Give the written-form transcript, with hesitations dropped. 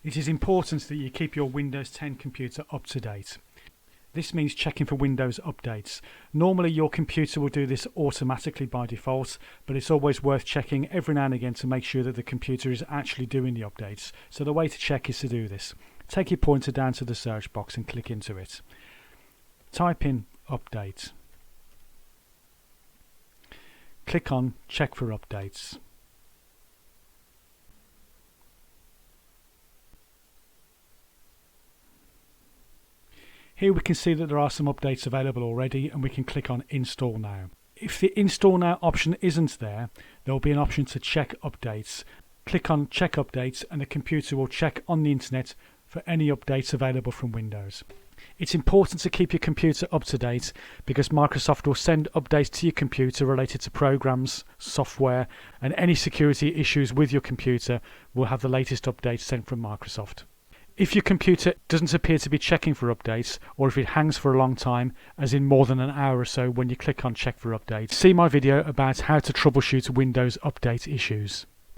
It is important that you keep your Windows 10 computer up to date. This means checking for Windows updates. Normally your computer will do this automatically by default, but it's always worth checking every now and again to make sure that the computer is actually doing the updates. So the way to check is to do this. Take your pointer down to the search box and click into it. Type in update. Click on check for updates. Here we can see that there are some updates available already, and we can click on Install Now. If the Install Now option isn't there, there will be an option to check updates. Click on Check Updates and the computer will check on the internet for any updates available from Windows. It's important to keep your computer up to date because Microsoft will send updates to your computer related to programs, software, and any security issues with your computer will have the latest updates sent from Microsoft. If your computer doesn't appear to be checking for updates, or if it hangs for a long time, as in more than an hour or so when you click on check for updates, see my video about how to troubleshoot Windows update issues.